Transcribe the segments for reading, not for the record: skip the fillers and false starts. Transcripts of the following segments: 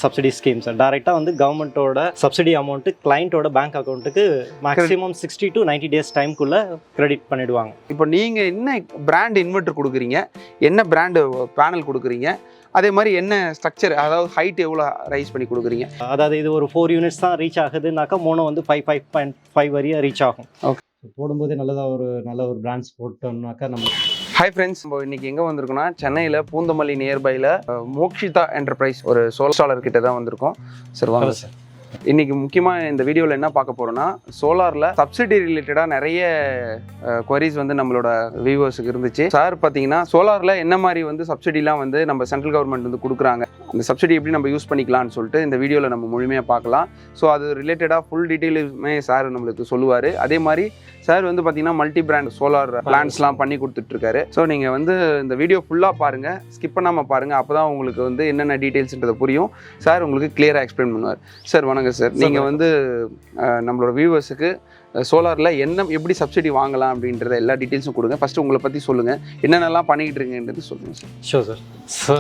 subsidy schemes டைரக்டா வந்து கவர்மெண்டோட சப்சிடி அமௌண்ட் கிளையண்டோட பேங்க் அக்கவுண்ட்டுக்கு மேக்ஸிமம் 60 to 90 டேஸ் டைம்க்குள்ள கிரெடிட் பண்ணிடுவாங்க. இப்போ நீங்க என்ன பிராண்ட் இன்வெர்ட்டர் கொடுக்குறீங்க, என்ன பிராண்ட் பேனல் கொடுக்குறீங்க, அதே மாதிரி என்ன ஸ்ட்ரக்சர், அதாவது ஹைட் எவ்வளோ ரைஸ் பண்ணி கொடுக்குறீங்க? அதாவது இது ஒரு 4 யூனிட்ஸ் தான் ரீச் ஆகுதுனாக்கா மோனோ வந்து 5.5 வரையும் ரீச் ஆகும். ஓகே, போடும்போதே நல்ல ஒரு பிராண்ட்ஸ் போட்டோம்னாக்கா நம்ம. ஹாய் ஃப்ரெண்ட்ஸ், நம்ம இன்னைக்கு எங்கே வந்திருக்கோம்னா சென்னையில் பூந்தமல்லி நியர்பையில் மோக்ஷிதா என்டர்பிரைஸ் ஒரு சோலார் கிட்ட தான் வந்திருக்கோம். சார் வாங்க சார். இன்னைக்கு முக்கியமாக இந்த வீடியோவில் என்ன பார்க்க போகிறோன்னா, சோலாரில் சப்சிடி ரிலேட்டடாக நிறைய குவரிஸ் வந்து நம்மளோட வியூவர்ஸுக்கு இருந்துச்சு. சார் பார்த்தீங்கன்னா சோலாரில் என்ன மாதிரி வந்து சப்சிடிலாம் வந்து நம்ம சென்ட்ரல் கவர்மெண்ட் வந்து கொடுக்குறாங்க, அந்த சப்சிடி எப்படி நம்ம யூஸ் பண்ணிக்கலாம்னு சொல்லிட்டு இந்த வீடியோவில் நம்ம முழுமையாக பார்க்கலாம். ஸோ அது ரிலேட்டடாக ஃபுல் டீட்டெயிலுமே சார் நம்மளுக்கு சொல்லுவார். அதே மாதிரி சார் வந்து பார்த்தீங்கன்னா மல்டி பிராண்ட் சோலார் பிளான்ஸ்லாம் பண்ணி கொடுத்துட்ருக்காரு. ஸோ நீங்கள் வந்து இந்த வீடியோ ஃபுல்லாக பாருங்கள், ஸ்கிப் பண்ணாமல் பாருங்கள். அப்போ தான் உங்களுக்கு வந்து என்னென்ன டீட்டெயில்ஸ்ன்றதை புரியும். சார் உங்களுக்கு கிளியராக எக்ஸ்பிளைன் பண்ணுவார். சார் வணக்கம் சார். நீங்கள் வந்து நம்மளோட வியூவர்ஸுக்கு சோலாரில் எப்படி சப்சிடி வாங்கலாம் அப்படின்றத எல்லா டீட்டெயில்ஸும் கொடுங்க. ஃபஸ்ட்டு உங்களை பற்றி சொல்லுங்கள், என்னென்னலாம் பண்ணிக்கிட்டு இருக்கீங்கன்றது சொல்லுங்கள் சார். Sure sir. ஸோ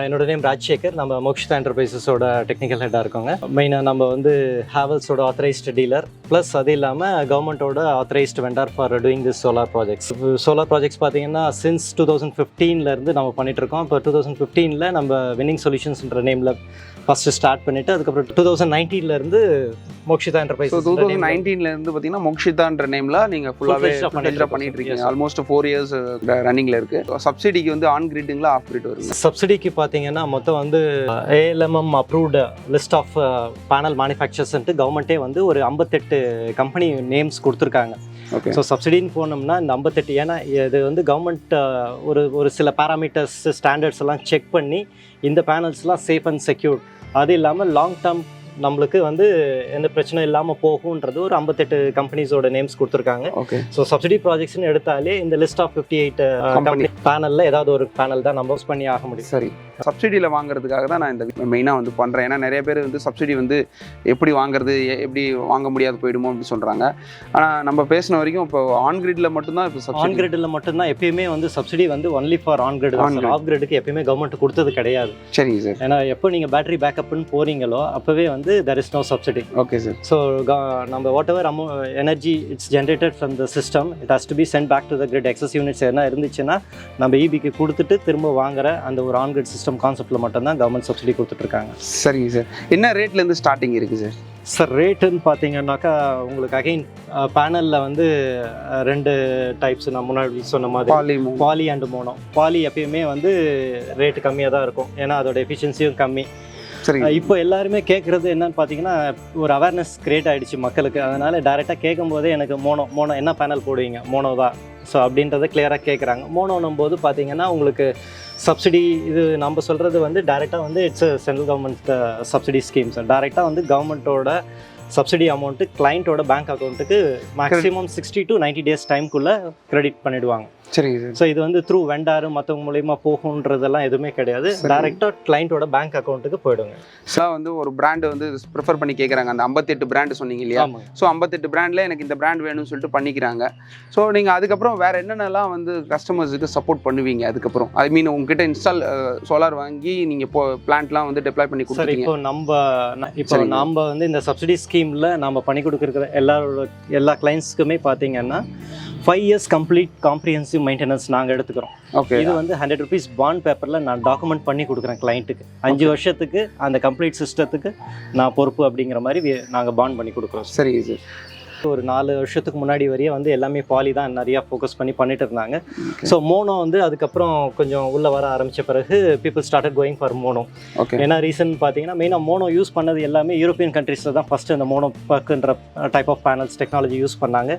என்னோட நேம் ராஜசேகர். நம்ம மோக்ஷிதா என்டர்பிரைசஸோட டெக்னிக்கல் ஹெட்டாக இருக்கோங்க. மெயினாக நம்ம வந்து ஹேவல்ஸோட ஆத்தரைஸ்டு டீலர் ப்ளஸ் அது இல்லாமல் கவர்மெண்ட்டோட authorised vendor for doing this solar projects. Solar projects பார்த்தீங்கன்னா சின்ஸ் 2015 நம்ம பண்ணிகிட்ருக்கோம். இப்போ 2015 நம்ம வின்னிங் சொல்யூஷன்ஸ்ன்ற நேமில் ஃபஸ்ட்டு ஸ்டார்ட் பண்ணிவிட்டு அதுக்கப்புறம் 2019 மோக்ஷிதா என்டர்பிரைஸ். 2019 பார்த்தீங்கன்னா மோக்ஷிதான்ற நேமில் நீங்கள் ஃபுல்லாகவே பண்ணிட்டு இருக்கீங்க. ஆல்மோஸ்ட் 4 இயர்ஸ் ரன்னிங்கில் இருக்குது. சப்சிடிக்கு வந்து ஆன் கிரிட்டுங்களா ஆஃப் கிரிட் வருங்க? சப்சிடிக்கு பார்த்தீங்கன்னா மொத்தம் வந்து ALMM approved list of panel மேனுஃபேக்சர்ஸ்ன்ட்டு கவர்மெண்ட்டே வந்து ஒரு 58 கம்பெனி நேம்ஸ் கொடுத்துருக்காங்க. ஓகே. ஸோ சப்சிடின்னு போனோம்னா இந்த 58, ஏன்னா இது வந்து கவர்மெண்ட் ஒரு சில பேராமீட்டர்ஸ் ஸ்டாண்டர்ட்ஸ் எல்லாம் செக் பண்ணி இந்த பேனல்ஸ்லாம் சேஃப் அண்ட் செக்யூர், அது இல்லாமல் லாங் டேர்ம் நம்மளுக்கு வந்து எந்த பிரச்சனை இல்லாமல் போகுன்றது ஒரு 58 கம்பெனிஸோட நேம்ஸ் கொடுத்துருக்காங்க. ஓகே. ஸோ சப்சிடி ப்ராஜெக்ட்ஸ்னு எடுத்தாலே இந்த லிஸ்ட் ஆஃப் 58 கம்பெனி பேனலில் ஏதாவது ஒரு பேனல் தான் நம்ம யூஸ் பண்ணி ஆக முடியும். சரி, சப்சிடியில் வாங்குறதுக்காக தான் நான் இந்த மெயினாக வந்து பண்ணுறேன். ஏன்னா நிறைய பேர் வந்து சப்சிடி வந்து எப்படி வாங்குறது, எப்படி வாங்க முடியாது போயிடுமோ அப்படின்னு சொல்கிறாங்க. ஆனால் நம்ம பேசின வரைக்கும் இப்போ ஆன் கிரிட்டில் மட்டும்தான், இப்போ ஆன் கிரிட்டில் மட்டும்தான் எப்பயுமே வந்து சப்சிடி வந்து ஒன்லி ஃபார் ஆன் கிரிட் தான். ஆஃப் கிரிட்டுக்கு எப்பயுமே கவர்மெண்ட் கொடுத்தது கிடையாது. சரிங்க சார். ஏன்னா எப்போ நீங்கள் பேட்டரி பேக்கப்னு போகிறீங்களோ அப்போவே வந்து there is no subsidy. Okay sir. So நம்ம whatever energy it's generated from the system, it has to be sent back to the grid. Excess units என்ன இருந்துச்சுன்னா நம்ம EBக்கு கொடுத்துட்டு திரும்ப வாங்குற அந்த ஒரு ஆன் கிரிட் சிஸ்டம் கான்செப்டில் மட்டும்தான் கவர்மெண்ட் சப்சிடி கொடுத்துட்ருக்காங்க. சரிங்க சார். என்ன ரேட்லேருந்து ஸ்டார்டிங் இருக்குது சார்? சார் ரேட்டுன்னு பார்த்தீங்கன்னாக்கா உங்களுக்கு அகைன் பேனலில் வந்து 2 டைப்ஸ் நான் முன்னாடி சொன்ன மாதிரி பாலி அண்ட் மோனோ. பாலி எப்பயுமே வந்து ரேட்டு கம்மியாக தான் இருக்கும், ஏன்னா அதோட எஃபிஷியன்சியும் கம்மி. சரி, இப்போ எல்லாருமே கேட்குறது என்னன்னு பார்த்தீங்கன்னா ஒரு அவேர்னஸ் கிரியேட் ஆகிடுச்சு மக்களுக்கு. அதனால் டைரெக்டாக கேட்கும் போதே எனக்கு மோனோ என்ன பேனல் போடுவீங்க, மோனோ தான் ஸோ அப்படின்றத கிளியராக கேட்குறாங்க. மோனோன்னும் போது பார்த்தீங்கன்னா உங்களுக்கு சப்சிடி இது நம்ம சொல்கிறது வந்து டைரெக்டாக வந்து it's central government subsidy schemes. டைரெக்டாக வந்து கவர்மெண்ட்டோட சப்சிடி அமௌண்ட்டு கிளையண்ட்டோட பேங்க் அக்கௌண்ட்டுக்கு மேக்ஸிமம் 60 to 90 டேஸ் டைம்க்குள்ளே கிரெடிட் பண்ணிவிடுவாங்க. சரிங்க சார். ஸோ இது வந்து த்ரூ வெண்டாரு மற்றவங்க மூலியமாக போகுன்றதெல்லாம் எதுவுமே கிடையாது. டைரெக்டாக கிளைண்ட்டோட பேங்க் அக்கௌண்ட்டுக்கு போயிடுங்க. சார் வந்து ஒரு பிராண்டு வந்து ப்ரிஃபர் பண்ணி கேட்குறாங்க. அந்த 58 பிராண்டு சொன்னீங்க இல்லையா? ஸோ 58 பிராண்டில் எனக்கு இந்த பிராண்ட் வேணும்னு சொல்லிட்டு பண்ணிக்கிறாங்க. ஸோ நீங்கள் அதுக்கப்புறம் வேறு என்னென்னலாம் வந்து கஸ்டமர்ஸுக்கு சப்போர்ட் பண்ணுவீங்க அதுக்கப்புறம்? ஐ மீன் உங்ககிட்ட இன்ஸ்டால் சோலார் வாங்கி நீங்கள் இப்போ பிளான்ட்லாம் வந்து டெப்ளாய் பண்ணி கொடுத்துருங்க. இப்போ நம்ம வந்து இந்த சப்சிடி ஸ்கீமில் நம்ம பண்ணி கொடுக்குற எல்லா கிளைண்ட்ஸ்க்குமே பார்த்தீங்கன்னா 5 years கம்ப்ளீட் காம்ப்ரிஹென்சிவ் மெயின்டெனன்ஸ் நாங்கள் எடுத்துக்கிறோம். ஓகே. இது வந்து 100 rupees பாண்ட் பேப்பரில் நான் டாக்குமெண்ட் பண்ணி கொடுக்குறேன் கிளைண்ட்டுக்கு. 5 வருஷத்துக்கு அந்த கம்ப்ளீட் சிஸ்டத்துக்கு நான் பொறுப்பு அப்படிங்கிற மாதிரி நாங்கள் பாண்ட் பண்ணி கொடுக்குறோம். சரிங்க சார். ஒரு 4 வருஷத்துக்கு முன்னாடி வரையே வந்து எல்லாமே பாலி தான் நிறையா ஃபோக்கஸ் பண்ணி பண்ணிட்டு இருந்தாங்க. ஸோ மோனோ வந்து அதுக்கப்புறம் கொஞ்சம் உள்ளே வர ஆரம்பித்த பிறகு people started going for mono. Okay. ஏன்னா ரீசன் பார்த்தீங்கன்னா மெயினாக மோனோ யூஸ் பண்ணது எல்லாமே யூரோப்பியன் கண்ட்ரீஸில் தான் ஃபஸ்ட்டு அந்த மோனோ பக்குன்ற type of panels technology use பண்ணாங்க.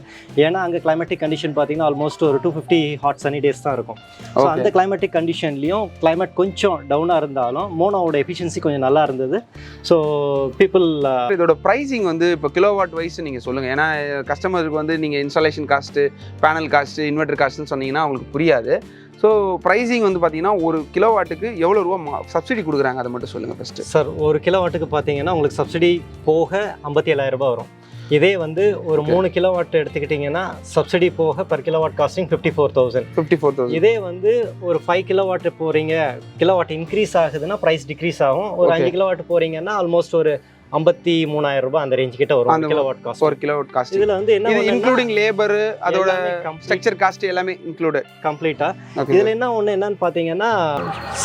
ஏன்னா அங்கே கிளைமேட்டிக் கண்டிஷன் பார்த்தீங்கன்னா ஆல்மோஸ்ட் ஒரு 250 ஹாட் சனி டேஸ் தான் இருக்கும். ஸோ அந்த கிளைமேட்டிக் கண்டிஷன்லேயும் கிளைமேட் கொஞ்சம் டவுனாக இருந்தாலும் மோனோவோட எஃபிஷியன்சி கொஞ்சம் நல்லா இருந்தது. ஸோ பீப்புள் இதோட ப்ரைஸிங் வந்து இப்போ கிலோவாட் வைஸ் நீங்கள் சொல்லுங்கள். ஏன்னா கஸ்டமருக்கு வந்து நீங்கள் installation cost, panel cost, inverter காஸ்ட்டுன்னு சொன்னீங்கன்னா அவங்களுக்கு புரியாது. ஸோ ப்ரைஸிங் வந்து பார்த்தீங்கன்னா ஒரு கிலோவாட்டுக்கு எவ்வளோ ரூபா சப்சிடி கொடுக்குறாங்க அதை மட்டும் சொல்லுங்கள் ஃபஸ்ட்டு. சார் ஒரு கிலோவாட்டுக்கு பார்த்தீங்கன்னா உங்களுக்கு சப்சிடி போக 57,000 ரூபாய் வரும். இதே வந்து ஒரு 3 கிலோவாட் எடுத்துக்கிட்டிங்கன்னா சப்சிடி போக பர் கிலோவாட் காஸ்டிங் 54,000. இதே வந்து ஒரு 5 கிலோவாட் போகிறீங்க, கிலோவாட் இன்க்ரீஸ் ஆகுதுன்னா ப்ரைஸ் டிக்ரீஸ் ஆகும். ஒரு 5 கிலோவாட் போகிறீங்கன்னா ஆல்மோஸ்ட் ஒரு 53,000 ரூபாய் அந்த ரேஞ்ச் கிட்ட வரும் கிலோவாட் காஸ்ட். ஒரு கிலோவாட் காஸ்ட் இதுல வந்து என்ன இன்க்ளூடிங் லேபர் அதோட ஸ்ட்ரக்சர் காஸ்ட் எல்லாமே இன்க்ளூடட் கம்ப்ளீட்டா. இதுல என்னன்னு பாத்தீங்கன்னா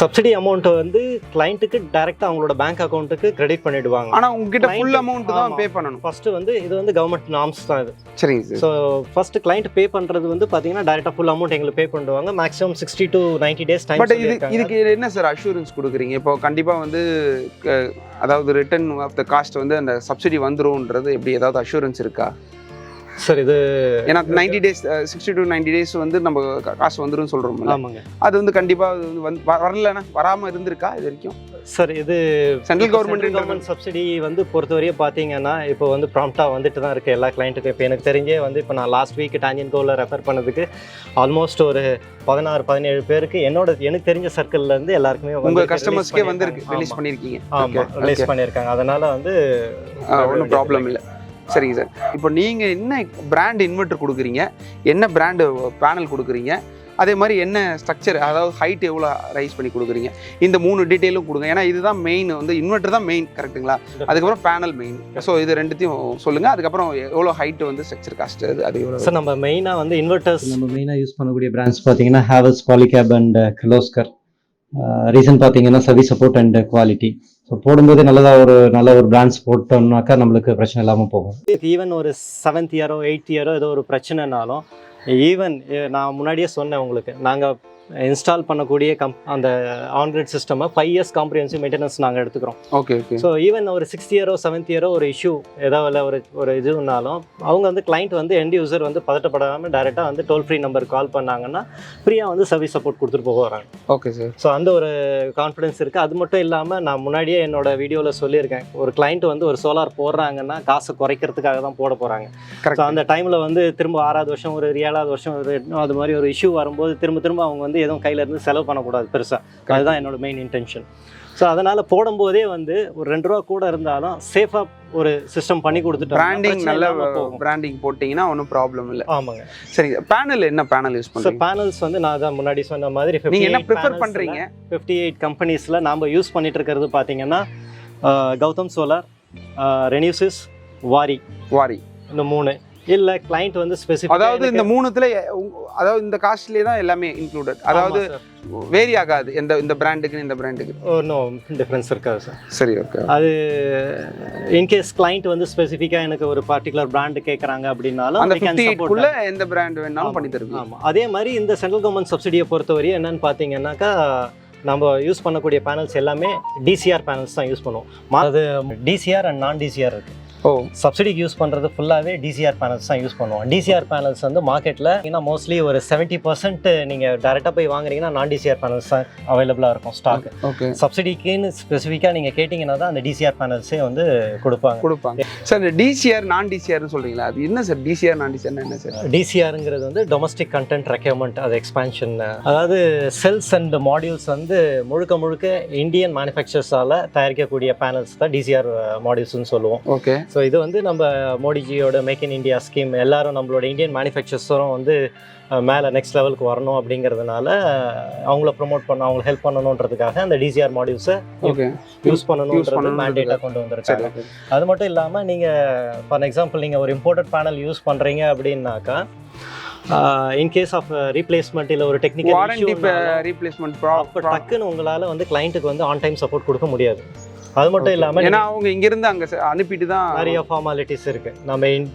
சப்சிடி அமௌண்ட் வந்து கிளையண்ட்டுக்கு டைரக்டா அவங்களோட பேங்க் அக்கவுண்ட்டுக்கு கிரெடிட் பண்ணிடுவாங்க. ஆனா உங்ககிட்ட ஃபுல் அமௌண்ட் தான் பே பண்ணணும். ஃபர்ஸ்ட் வந்து இது வந்து கவர்மெண்ட் நார்ம்ஸ் தான் இது. சரிங்க சார். ஸோ ஃபர்ஸ்ட் கிளையண்ட் பே பண்றது வந்து பாத்தீங்கன்னா டைரக்டா ஃபுல் அமௌண்ட் எங்களுக்கு பே பண்ணுவாங்க. Maximum 60 to 90 days time. But இதுக்கு என்ன சார் அஷூரன்ஸ் கொடுக்குறீங்க? இப்போ கண்டிப்பா வந்து அதாவது ரிட்டர்ன் ஆஃப் த காஸ்ட் வந்து அந்த சப்சிடி வந்துரும்ன்றது எப்படி ஏதாவது அஷூரன்ஸ் இருக்கா சார்? இது ஏன்னா 90 days 60 to 90 days வந்து நம்ம காசு வந்துடும் சொல்கிறோம்ல. ஆமாங்க. அது வந்து கண்டிப்பாக வரலன்னா வராமல் இருந்திருக்கா இது வரைக்கும்? சார் இது சென்ட்ரல் கவர்மெண்ட் சப்சிடி வந்து பொறுத்தவரையும் பார்த்தீங்கன்னா இப்போ வந்து ப்ராம்ப்டாக வந்துட்டு தான் இருக்குது எல்லா கிளைண்ட்டுக்கும். இப்போ எனக்கு தெரிஞ்சே வந்து இப்போ நான் லாஸ்ட் வீக் டான்ஜென்ட் கோவில் ரெஃபர் பண்ணதுக்கு ஆல்மோஸ்ட் ஒரு 16-17 பேருக்கு எனக்கு தெரிஞ்ச சர்க்கிள்லேருந்து எல்லாருக்குமே உங்கள் கஸ்டமர்ஸ்க்கே வந்துருக்கு ரிலீஸ் பண்ணியிருக்கீங்க. ஆமாம், ரிலீஸ் பண்ணியிருக்காங்க. அதனால் வந்து ஒன்றும் ப்ராப்ளம் இல்லை. சரிங்க சார். இப்போ நீங்கள் என்ன பிராண்ட் இன்வெர்ட்டர் கொடுக்குறீங்க, என்ன பிராண்டு பேனல் கொடுக்குறீங்க, அதே மாதிரி என்ன ஸ்ட்ரக்சர், அதாவது ஹைட் எவ்வளோ ரைஸ் பண்ணி கொடுக்குறீங்க, இந்த 3 டீட்டெயிலும் கொடுங்க. ஏன்னா இதுதான் மெயின், வந்து இன்வெர்ட்டர் தான் மெயின், கரெக்டுங்களா? அதுக்கப்புறம் பேனல் மெயின். ஸோ இது ரெண்டுத்தையும் சொல்லுங்கள். அதுக்கப்புறம் எவ்வளோ ஹைட் வந்து ஸ்ட்ரக்சர் காஸ்ட் அது எவ்வளோ? சார் நம்ம மெயினாக வந்து இன்வெர்ட்டர்ஸ் நம்ம மெயினாக யூஸ் பண்ணக்கூடிய பிராண்ட்ஸ் பார்த்தீங்கன்னா ஹேவல்ஸ், பாலிகேப் அண்ட் கிர்லோஸ்கர். ரீசன் பார்த்தீங்கன்னா service support and quality. So போடும்போது நல்ல ஒரு பிராண்ட்ஸ் போட்டோம்னாக்கா நம்மளுக்கு பிரச்சனை இல்லாமல் போகும். ஈவன் ஒரு 7th இயரோ 8th இயரோ ஏதோ ஒரு பிரச்சனைனாலும், ஈவன் நான் முன்னாடியே சொன்னேன் உங்களுக்கு, நாங்கள் இன்ஸ்டால் பண்ணக்கூடிய அந்த on-grid system 5 years comprehensive maintenance நாங்கள் எடுத்துக்கிறோம். ஓகே. ஸோ ஈவன் ஒரு 6th இயரோ 7th இயரோ ஒரு இஷ்யூ ஏதாவது ஒரு இதுனாலும் அவங்க வந்து கிளைண்ட் வந்து எண்ட் யூசர் வந்து பதட்டப்படாமல் டைரெக்டாக வந்து டோல் ஃப்ரீ நம்பருக்கு கால் பண்ணாங்கன்னா ஃப்ரீயாக வந்து சர்வீஸ் சப்போர்ட் கொடுத்துட்டு போக வராங்க. Okay sir. ஸோ அந்த ஒரு கான்ஃபிடன்ஸ் இருக்குது. அது மட்டும் இல்லாமல் நான் முன்னாடியே என்னோட வீடியோவில் சொல்லியிருக்கேன், ஒரு கிளைண்ட் வந்து ஒரு சோலார் போடுறாங்கன்னா காசை குறைக்கிறதுக்காக தான் போட போகிறாங்க. ஸோ அந்த டைமில் வந்து திரும்ப 6வது வருஷம் ஒரு 7வது வருஷம் ஒரு அது மாதிரி ஒரு இஷ்யூ வரும்போது திரும்ப அவங்க வந்து எதுவும் கையில் இருந்து செலவு பண்ணக்கூடாது பெருசாக. அதுதான் என்னோட மெயின் இன்டென்ஷன். ஸோ அதனால் போடும்போதே வந்து ஒரு 2 ரூபா கூட இருந்தாலும் சேஃபாக ஒரு சிஸ்டம் பண்ணி கொடுத்துட்டு பிராண்டிங் நல்ல பிராண்டிங் போட்டிங்கன்னா ஒன்றும் ப்ராப்ளம் இல்லை. ஆமாங்க. சரி, பேனல் என்ன பேனல் யூஸ் பண்ணுறீங்க? பேனல்ஸ் வந்து நான் தான் முன்னாடி சொன்ன மாதிரி நீங்கள் என்ன ப்ரிஃபர் பண்ணுறீங்க? 58 கம்பெனிஸில் நாம் யூஸ் பண்ணிட்டு இருக்கிறது பார்த்தீங்கன்னா கௌதம் சோலார், ரெனியூசிஸ், வாரி இந்த 3. இல்லை கிளைண்ட் வந்து ஸ்பெசிஃபிக், அதாவது இந்த 3த்துல அதாவது இந்த காஸ்ட்லேயே தான் எல்லாமே இன்க்ளூடட், அதாவது வேரி ஆகாது இந்த பிராண்டுக்கு இந்த பிராண்டுக்கு? நோ டிஃப்ரென்ஸ் இருக்காது சார். சரி, ஓகே. அது இன்கேஸ் கிளைண்ட் வந்து ஸ்பெசிஃபிக்காக எனக்கு ஒரு பர்டிகுலர் பிராண்டு கேட்குறாங்க அப்படின்னாலும் அந்த 58க்குள்ள எந்த பிராண்ட் வேணாலும் பண்ணி தருவீங்க. ஆமாம். அதே மாதிரி இந்த சென்ட்ரல் கவர்மெண்ட் சப்சிடியை பொறுத்தவரை என்னன்னு பார்த்தீங்கன்னாக்கா நம்ம யூஸ் பண்ணக்கூடிய பேனல்ஸ் எல்லாமே டிசிஆர் பேனல்ஸ் தான் யூஸ் பண்ணுவோம். அது டிசிஆர் அண்ட் நான் டிசிஆர் இருக்குது. சப்சிடிக்கு யூஸ் பண்ணுறது ஃபுல்லாகவே டிசிஆர் பேனல்ஸ் தான் யூஸ் பண்ணுவோம். டிசிஆர் பேனல்ஸ் வந்து மார்க்கெட்டில் ஏன்னா மோஸ்ட்லி ஒரு 70% நீங்கள் டேரெக்டாக போய் வாங்குறீங்கன்னா நான் டிசிஆர் பேனல்ஸ் தான் அவைலபிளாக இருக்கும் ஸ்டாக். ஓகே. சப்சிடிக்குன்னு ஸ்பெசிஃபிக்காக நீங்கள் கேட்டிங்கன்னா தான் அந்த டிசிஆர் பேனல்ஸே வந்து கொடுப்பாங்க. சார் இந்த டிசிஆர் நான் டிசிஆர்னு சொல்கிறீங்களா, அது என்ன சார்? டிசிஆர் நான் டிசிஆர்னா என்ன சார்? டிசிஆருங்கிறது வந்து டொமஸ்டிக் கண்டென்ட் ரெக்யர்மெண்ட், அது எக்ஸ்பான்ஷன். அதாவது செல்ஸ் அண்ட் மாடியூல்ஸ் வந்து முழுக்க இந்தியன் மேனுஃபேக்சர்ஸால் தயாரிக்கக்கூடிய பேனல்ஸ் தான் டிசிஆர் மாடியூல்ஸ்னு சொல்லுவோம். ஓகே. ஸோ இது வந்து நம்ம மோடிஜியோட மேக் இன் இந்தியா ஸ்கீம், எல்லாரும் நம்மளோட இந்தியன் மேனுஃபேக்சர்ஸரும் வந்து மேலே நெக்ஸ்ட் லெவலுக்கு வரணும் அப்படிங்கிறதுனால அவங்கள ப்ரொமோட் பண்ண, அவங்களுக்கு ஹெல்ப் பண்ணணுன்றதுக்காக அந்த டிசிஆர் மாடியூல்ஸை யூஸ் பண்ணணுன்றது மேண்டேட்டாக கொண்டு வந்திருக்காங்க. அது மட்டும் இல்லாமல் நீங்கள் ஃபார் எக்ஸாம்பிள் நீங்கள் ஒரு இம்போர்ட்டட் பேனல் யூஸ் பண்ணுறீங்க அப்படின்னாக்கா இன் கேஸ் ஆஃப் ரீப்ளேஸ்மெண்ட் இல்லை ஒரு டெக்னிக்கல் வாரண்டி ரீப்ளேஸ்மெண்ட் அப்போ டக்குன்னு உங்களால் வந்து கிளைண்ட்டுக்கு வந்து ஆன் டைம் சப்போர்ட் கொடுக்க முடியாது. அது மட்டும் இல்லாமல் ஏன்னா அவங்க இங்கிருந்து அங்கே அனுப்பிட்டு தான் நிறைய ஃபார்மாலிட்டிஸ் இருக்குது.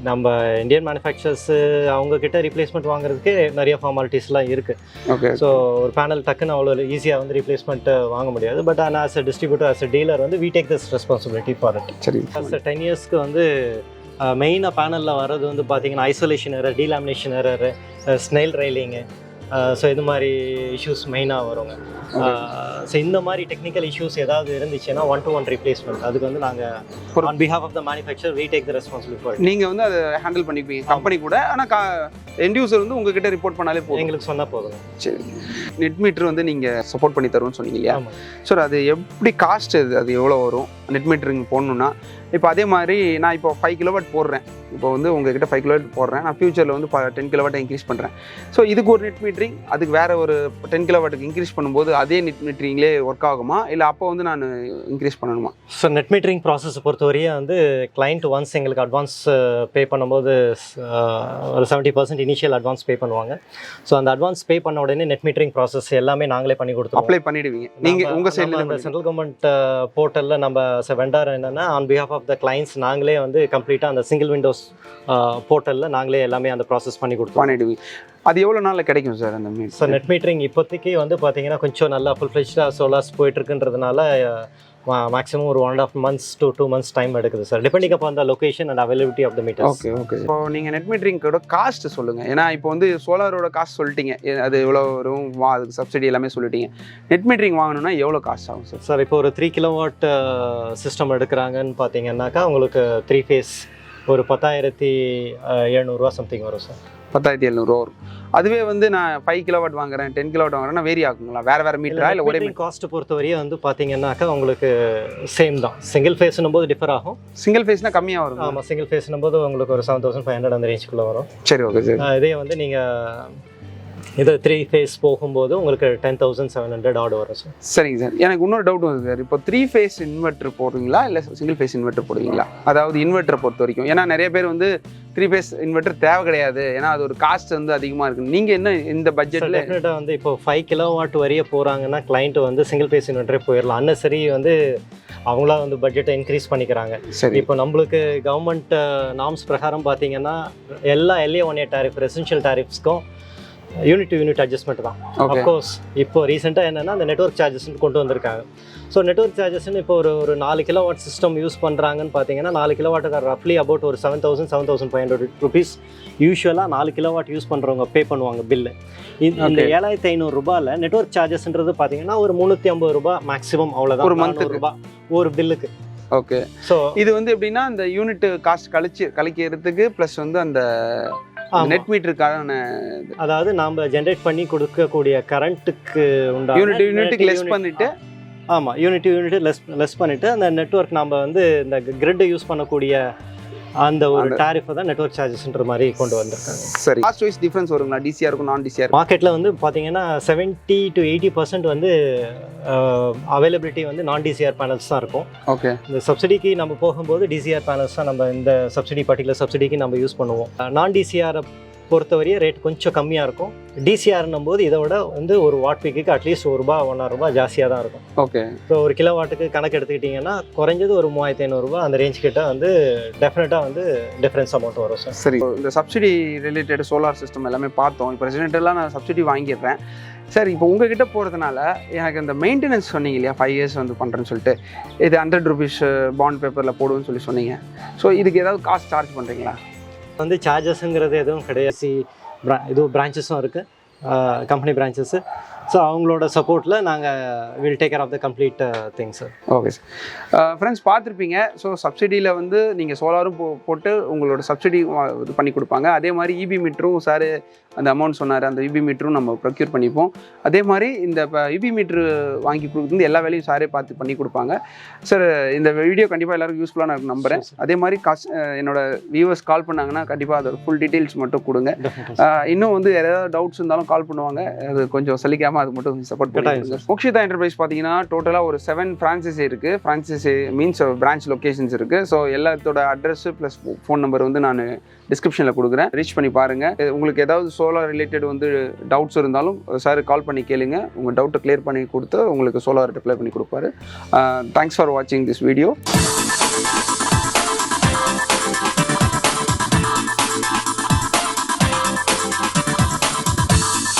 நம்ம இந்தியன் மேனுஃபேக்சர்ஸ் அவங்க கிட்ட ரீப்ளேஸ்மெண்ட் வாங்குறதுக்கு நிறைய ஃபார்மாலிட்டிஸ்லாம் இருக்குது. ஓகே. ஸோ ஒரு பேனல் டக்குன்னு அவ்வளோ ஈஸியாக வந்து ரீப்ளேஸ்மெண்ட் வாங்க முடியாது. பட் ஆனால் as a distributor, as a dealer வந்து we take this responsibility for it. சரி. 10 இயர்ஸ்க்கு வந்து மெயினாக பேனலில் வர்றது வந்து பார்த்தீங்கன்னா isolation error, delamination error, snail railing, so இது மாதிரி இஷ்யூஸ் மெயினாக வருங்க. ஸோ இந்த மாதிரி டெக்னிக்கல் இஷ்யூஸ் ஏதாவது இருந்துச்சுன்னா 1-to-1 ரீப்ளேஸ்மெண்ட் அதுக்கு வந்து நாங்கள் on behalf of the manufacturer we take the responsibility for. நீங்கள் வந்து அதை ஹேண்டில் பண்ணிப்பீங்க கம்பெனி கூட, ஆனால் எண்ட் யூசர் வந்து உங்ககிட்ட ரிப்போர்ட் பண்ணாலே போதும், எங்களுக்கு சொன்னால் போதும். சரி. நெட் மீட்டர் வந்து நீங்கள் சப்போர்ட் பண்ணி தருவோம்னு சொன்னீங்க இல்லையா சார்? அது எப்படி காஸ்ட் அது எவ்வளோ வரும் நெட் மீட்டரிங் போடணுன்னா? இப்போ அதே மாதிரி நான் இப்போ 5 கிலோவாட் போடுறேன், இப்போ வந்து உங்ககிட்ட 5 கிலோவாட் போடுறேன், நான் ஃபியூச்சரில் வந்து 10 கிலோவாட்டை இன்க்ரீஸ் பண்ணுறேன். ஸோ இதுக்கு ஒரு நெட் மீட்டரிங், அதுக்கு வேறு ஒரு 10 கிலோவாட்டுக்கு இன்க்ரீஸ் பண்ணும்போது அதே நெட் மீட்டரிங்லே ஒர்க் ஆகுமா, இல்லை அப்போ வந்து நான் இன்க்ரீஸ் பண்ணணுமா? ஸோ நெட் மீட்டரிங் ப்ராசஸ் பொறுத்தவரையே வந்து கிளைண்ட் ஒன்ஸ் எங்களுக்கு அட்வான்ஸ் பே பண்ணும்போது ஒரு 70% இனிஷியல் அட்வான்ஸ் பே பண்ணுவாங்க. ஸோ அந்த அட்வான்ஸ் பே பண்ண உடனே நெட் மீட்டரிங் ப்ராசஸ் எல்லாமே நாங்களே பண்ணி கொடுத்துருவோம். அப்ளை பண்ணிடுவீங்க நீங்கள் உங்கள் சைடில்? அந்த சென்ட்ரல் கவர்மெண்ட் போர்ட்டலில் நம்ம வெண்டார் என்னென்னா on behalf of the clients நாங்களே வந்து கம்ப்ளீட்டாக அந்த சிங்கிள் விண்டோஸ் போர்ட்டலில் நாங்களே எல்லாமே அந்த ப்ராசஸ் பண்ணி கொடுத்துருவோம். அது எவ்வளோ நாளில் கிடைக்கும் சார் அந்த மீட்டர்? ஸோ நெட் மீட்டரிங் இப்போதைக்கு வந்து பார்த்தீங்கன்னா கொஞ்சம் நல்லா ஃபுல் ஃப்ளெஜ்டாக சோலார்ஸ் போயிட்டுருக்குன்றதுனால மேக்ஸிமம் ஒரு 1.5 months to 2 months டைம் எடுக்குது sir, depending upon the location and availability of the meter. Okay. இப்போ நீங்கள் நெட் மீட்டரிங்கோட காஸ்ட் சொல்லுங்கள். ஏன்னா இப்போ வந்து சோலாரோட காஸ்ட் சொல்லிட்டீங்க, அது எவ்வளோ வரும், அதுக்கு சப்சிடி எல்லாமே சொல்லிட்டீங்க. நெட் மீட்டரிங் வாங்கணும்னா எவ்வளோ காஸ்ட் ஆகும் சார்? சார் இப்போ ஒரு 3 கிலோவாட் சிஸ்டம் எடுக்கிறாங்கன்னு பார்த்தீங்கன்னாக்கா உங்களுக்கு 3 phase ஒரு 10,700 சம்திங் வரும் சார். 10,700 வரும். அதுவே வந்து நான் 5 கிலோவாட் வாங்குறேன், 10 கிலோவாட் வாங்குறேன்னா வேரி ஆகுங்களா? வேறு மீட்டரா இல்லை ஒரே காஸ்ட் பொறுத்தவரையே வந்து பார்த்தீங்கன்னாக்கா உங்களுக்கு சேம் தான். சிங்கிள் ஃபேஸ்னும் போது டிஃபர் ஆகும். சிங்கிள் ஃபேஸ்னால் கம்மியாக வரும். ஆமாம், சிங்கிள் ஃபேஸ்னும் போது உங்களுக்கு ஒரு 7,500 அந்த ரேஞ்சுக்குள்ளே வரும். சரி, ஓகே சார். இதே வந்து நீங்கள் இது 3 phase போகும்போது உங்களுக்கு 10,700 ஆட் வரும் சார். சரிங்க சார். எனக்கு இன்னொரு டவுட் வந்து சார், இப்போ 3 phase இன்வெர்ட்டர் போடுறீங்களா இல்லை சிங்கிள் ஃபேஸ் இன்வெர்ட்டர் போடுவீங்களா? அதாவது இன்வெர்ட்டரை பொறுத்த வரைக்கும், ஏன்னா நிறைய பேர் வந்து 3 phase இன்வெர்ட்டர் தேவை கிடையாது, ஏன்னா அது ஒரு காஸ்ட் வந்து அதிகமாக இருக்குது. நீங்கள் என்ன இந்த பட்ஜெட்டில்? டெஃபினட்டாக வந்து இப்போ 5 கிலோவாட் வரைய போகிறாங்கன்னா கிளைண்ட் வந்து சிங்கிள் ஃபேஸ் இன்வெர்ட்டரே போயிடலாம். அன்னசரி வந்து அவங்களா வந்து பட்ஜெட்டை இன்க்ரீஸ் பண்ணிக்கிறாங்க. சரி. இப்போ நம்மளுக்கு கவர்மெண்ட் நார்ம்ஸ் பிரகாரம் பார்த்தீங்கன்னா எல்லா LA1A டாரிஃப் ரெசிடென்ஷியல் டாரிஃப்ஸ்க்கும் யூனிட் டு யூனிட் அட்ஜஸ்ட்மெண்ட் தான். அஃப்கோர்ஸ் இப்போ ரீசெண்டாக என்னென்னா அந்த நெட்வொர்க் சார்ஜஸ்ன்னு கொண்டு வந்திருக்காங்க. ஸோ நெட்வொர்க் சார்ஜஸ்ன்னு இப்போ ஒரு 4 கிலோவாட் சிஸ்டம் யூஸ் பண்ணுறாங்கன்னு பார்த்தீங்கன்னா 4 கிலோவாட்டுக்கு ரஃப்லி அபவுட் ஒரு 7,500 rupees யூஸ்வலாக 4 கிலோவாட் யூஸ் பண்ணுறவங்க பே பண்ணுவாங்க பில்லு. இந்த 7,500 ரூபாயில் நெட்வொர்க் சார்ஜஸ்ன்றது பார்த்தீங்கன்னா ஒரு 350 ரூபாய் மேக்ஸிமம், அவ்வளோதான். ஒரு மந்த்துக்கு ரூபாய் ஒரு பில்லுக்கு. ஓகே. ஸோ இது வந்து எப்படின்னா இந்த யூனிட் காஸ்ட் கழிக்கிறதுக்கு ப்ளஸ் வந்து அந்த நெட் மீட்டருக்கான, அதாவது நாம ஜென்ரேட் பண்ணி கொடுக்கக்கூடிய கரண்ட்டுக்கு உண்டான யூனிட்டுக்கு லெஸ் பண்ணிட்டு, ஆமாம், யூனிட் லெஸ் பண்ணிட்டு அந்த நெட்வொர்க் நம்ம வந்து இந்த கிரிட் யூஸ் பண்ணக்கூடிய அந்த ஒரு டாரிஃபை தான் நெட்வொர்க் சார்ஜஸ்ன்ற மாதிரி கொண்டு வந்திருக்காங்க. சரி. காஸ்ட் வைஸ் டிஃபரன்ஸ் வருங்களா? டிசிஆர் இருக்கும், நான் டிசிஆர்? மார்க்கெட்டில் வந்து பார்த்தீங்கன்னா 70 to 80% வந்து அவைலபிலிட்டி வந்து நான் டிசிஆர் பேனல்ஸ் தான் இருக்கும். ஓகே. இந்த சப்சிடிக்கு நம்ம போகும்போது டிசிஆர் பேனல்ஸ் தான் நம்ம இந்த பர்டிகுலர் சப்சிடிக்கு நம்ம யூஸ் பண்ணுவோம். நான் டிசிஆரை பொறுத்தவரையே ரேட் கொஞ்சம் கம்மியாக இருக்கும். டிசிஆர்னும் போது இதை விட வந்து ஒரு வாட் பீக்கு அட்லீஸ்ட் ₹1.5 ஜாஸ்தியாக தான் இருக்கும். ஓகே. ஸோ ஒரு கிலோ வாட்டுக்கு கணக்கு எடுத்துக்கிட்டிங்கன்னா குறைஞ்சது ஒரு 3,500 அந்த ரேஞ்ச் கிட்ட வந்து டெஃபினட்டாக வந்து டிஃப்ரென்ஸ் அமௌண்ட் வரும் சார். சரி. இந்த சப்சிடி ரிலேட்டட் சோலார் சிஸ்டம் எல்லாமே பார்த்தோம். இப்போ ரெசிடென்டெல்லாம் நான் சப்சிடி வாங்கிடுறேன் சார். இப்போ உங்ககிட்ட போகிறதுனால எனக்கு இந்த மெயின்டெனன்ஸ் சொன்னீங்க இல்லையா, 5 years வந்து பண்ணுறேன்னு சொல்லிட்டு, இது 100 rupees பாண்ட் பேப்பரில் போடுவோன்னு சொல்லி சொன்னீங்க. ஸோ இதுக்கு ஏதாவது காஸ்ட் சார்ஜ் பண்ணுறீங்களா? வந்து சார்ஜஸ்ங்கிறது எதுவும் கிடையாது. இது பிரான்ச்சஸும் இருக்குது, கம்பெனி பிரான்ச்சஸ்ஸு. ஸோ அவங்களோட சப்போர்ட்டில் நாங்கள் will take care of the complete things sir. Okay sir. Friends பார்த்துருப்பீங்க. ஸோ சப்சிடியில் வந்து நீங்கள் சோலாரும் போட்டு உங்களோட சப்சிடி இது பண்ணி கொடுப்பாங்க. அதே மாதிரி இபி மீட்டரும் சார் அந்த அமௌண்ட் சொன்னார், அந்த இபி மீட்டரும் நம்ம ப்ரொக்யூர் பண்ணிப்போம். அதே மாதிரி இந்த இபி மீட்ரு வாங்கி கொடுக்குறது எல்லா வேலையும் சாரே பார்த்து பண்ணி கொடுப்பாங்க சார். இந்த வீடியோ கண்டிப்பாக எல்லாருக்கும் யூஸ்ஃபுல்லாக நான் நம்புகிறேன். அதே மாதிரி என்னோட வியூவர்ஸ் கால் பண்ணாங்கன்னா கண்டிப்பாக அதோட ஃபுல் டீட்டெயில்ஸ் மட்டும் கொடுங்க. இன்னும் வந்து ஏதாவது டவுட்ஸ் இருந்தாலும் கால் பண்ணுவாங்க, அது கொஞ்சம் சலிக்காமல் அது மட்டும் சப்போர்ட் பண்ணுங்க. மோக்ஷிதா என்டர்பிரைஸ் பார்த்தீங்கன்னா டோட்டலாக ஒரு 7 ஃப்ரான்ச்சைஸி இருக்குது. ஃப்ரான்ச்சைஸி மீன்ஸ் பிரான்ச் லொக்கேஷன்ஸ் இருக்குது. ஸோ எல்லாத்தோட அட்ரஸ் ப்ளஸ் ஃபோன் நம்பர் வந்து நான் டிஸ்கிரிப்ஷனில் கொடுக்குறேன், ரீச் பண்ணி பாருங்கள். உங்களுக்கு ஏதாவது சோலார் ரிலேட்டட் வந்து டவுட்ஸ் இருந்தாலும் சார் கால் பண்ணி கேளுங்க, உங்கள் டவுட்டை கிளியர் பண்ணி கொடுத்து உங்களுக்கு சோலார் ரிப்ளை பண்ணி கொடுப்பாரு. தேங்க்ஸ் ஃபார் வாட்சிங் திஸ் வீடியோ.